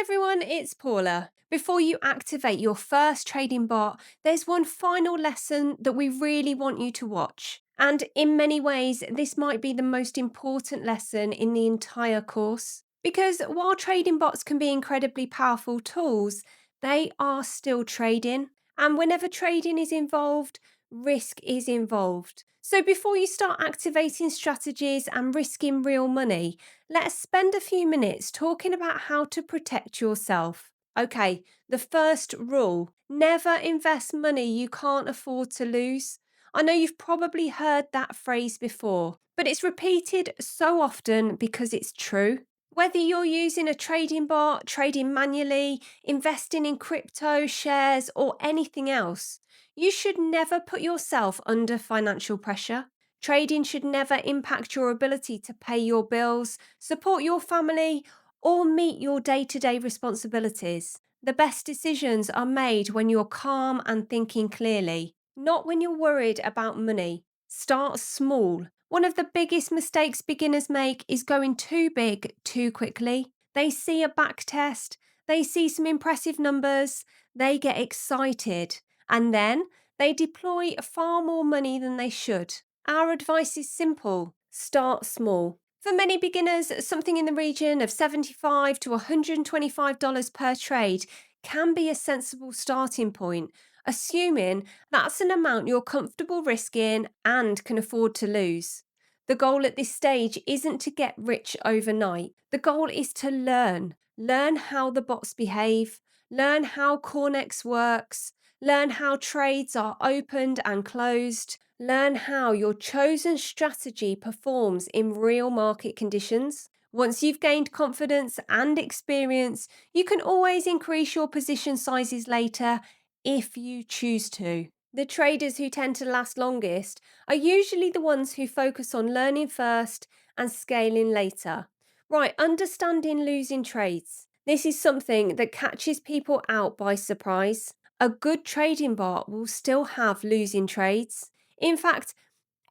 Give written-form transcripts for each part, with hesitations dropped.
everyone, it's Paula. Before you activate your first trading bot, there's one final lesson that we really want you to watch. And in many ways, this might be the most important lesson in the entire course. Because while trading bots can be incredibly powerful tools, they are still trading. And whenever trading is involved, risk is involved. So before you start activating strategies and risking real money, let's spend a few minutes talking about how to protect yourself. Okay, the first rule: never invest money you can't afford to lose. I know you've probably heard that phrase before, but it's repeated so often because it's true. Whether you're using a trading bot, trading manually, investing in crypto, shares, or anything else, you should never put yourself under financial pressure. Trading should never impact your ability to pay your bills, support your family, or meet your day to day responsibilities. The best decisions are made when you're calm and thinking clearly, not when you're worried about money. Start small. One of the biggest mistakes beginners make is going too big too quickly. They see a back test, they see some impressive numbers, they get excited, and then they deploy far more money than they should. Our advice is simple: start small. For many beginners, something in the region of $75 to $125 per trade can be a sensible starting point, assuming that's an amount you're comfortable risking and can afford to lose. The goal at this stage isn't to get rich overnight. The goal is to learn. Learn how the bots behave, learn how Cornix works, learn how trades are opened and closed, learn how your chosen strategy performs in real market conditions. Once you've gained confidence and experience, you can always increase your position sizes later if you choose to. The traders who tend to last longest are usually the ones who focus on learning first and scaling later. Right, understanding losing trades. This is something that catches people out by surprise. A good trading bot will still have losing trades. In fact,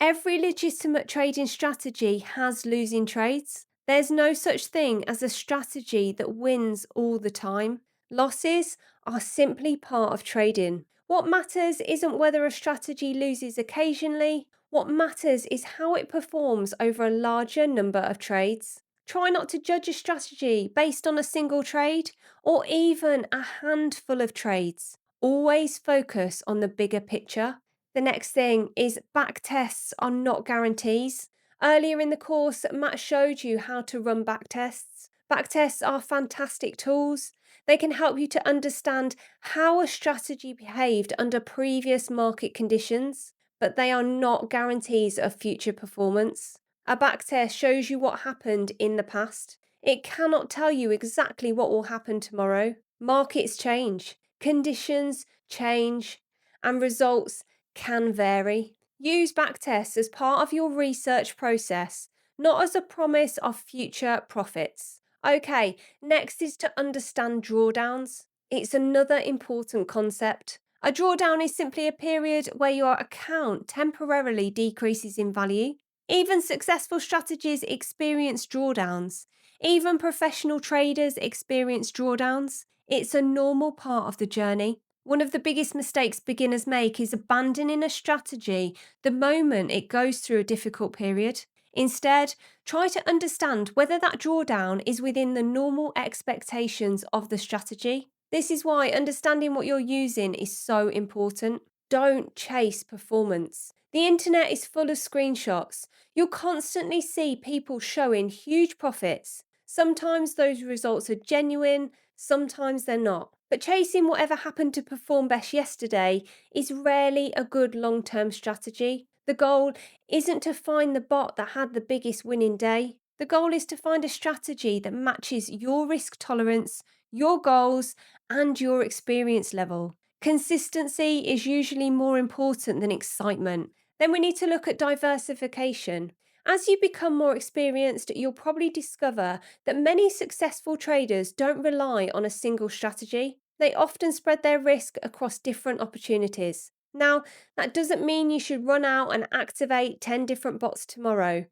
every legitimate trading strategy has losing trades. There's no such thing as a strategy that wins all the time. Losses are simply part of trading. What matters isn't whether a strategy loses occasionally. What matters is how it performs over a larger number of trades. Try not to judge a strategy based on a single trade or even a handful of trades. Always focus on the bigger picture. The next thing is back tests are not guarantees. Earlier in the course, Matt showed you how to run back tests. Back tests are fantastic tools. They can help you to understand how a strategy behaved under previous market conditions, but they are not guarantees of future performance. A backtest shows you what happened in the past. It cannot tell you exactly what will happen tomorrow. Markets change, conditions change, and results can vary. Use backtests as part of your research process, not as a promise of future profits. Okay, next is to understand drawdowns. It's another important concept. A drawdown is simply a period where your account temporarily decreases in value. Even successful strategies experience drawdowns. Even professional traders experience drawdowns. It's a normal part of the journey. One of the biggest mistakes beginners make is abandoning a strategy the moment it goes through a difficult period. Instead, try to understand whether that drawdown is within the normal expectations of the strategy. This is why understanding what you're using is so important. Don't chase performance. The internet is full of screenshots. You'll constantly see people showing huge profits. Sometimes those results are genuine, sometimes they're not. But chasing whatever happened to perform best yesterday is rarely a good long term strategy. The goal isn't to find the bot that had the biggest winning day. The goal is to find a strategy that matches your risk tolerance, your goals, and your experience level. Consistency is usually more important than excitement. Then we need to look at diversification. As you become more experienced, you'll probably discover that many successful traders don't rely on a single strategy. They often spread their risk across different opportunities. Now, that doesn't mean you should run out and activate 10 different bots tomorrow.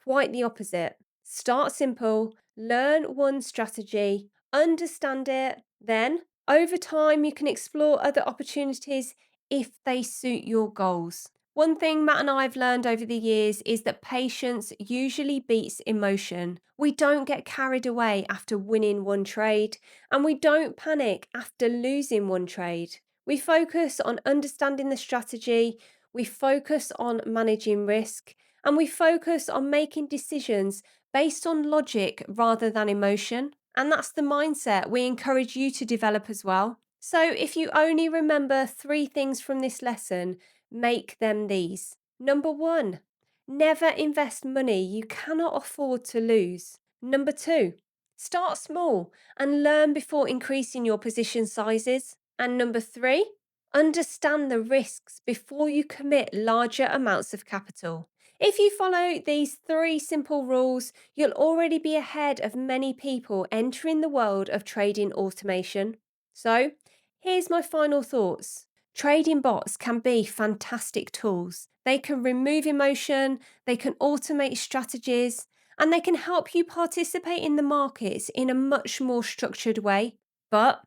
Quite the opposite. Start simple, learn one strategy, understand it, then over time you can explore other opportunities if they suit your goals. One thing Matt and I have learned over the years is that patience usually beats emotion. We don't get carried away after winning one trade, and we don't panic after losing one trade. We focus on understanding the strategy, we focus on managing risk, and we focus on making decisions based on logic rather than emotion. And that's the mindset we encourage you to develop as well. So, if you only remember three things from this lesson, make them these. Number one, never invest money you cannot afford to lose. Number two, start small and learn before increasing your position sizes. And number three, understand the risks before you commit larger amounts of capital. If you follow these three simple rules, you'll already be ahead of many people entering the world of trading automation. So, here's my final thoughts. Trading bots can be fantastic tools. They can remove emotion, they can automate strategies, and they can help you participate in the markets in a much more structured way. But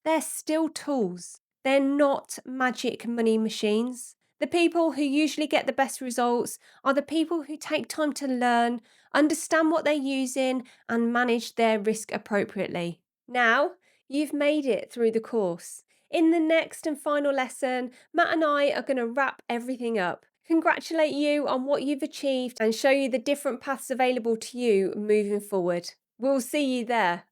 they're still tools. They're not magic money machines. The people who usually get the best results are the people who take time to learn, understand what they're using, and manage their risk appropriately. Now, you've made it through the course. In the next and final lesson, Matt and I are going to wrap everything up, congratulate you on what you've achieved, and show you the different paths available to you moving forward. We'll see you there.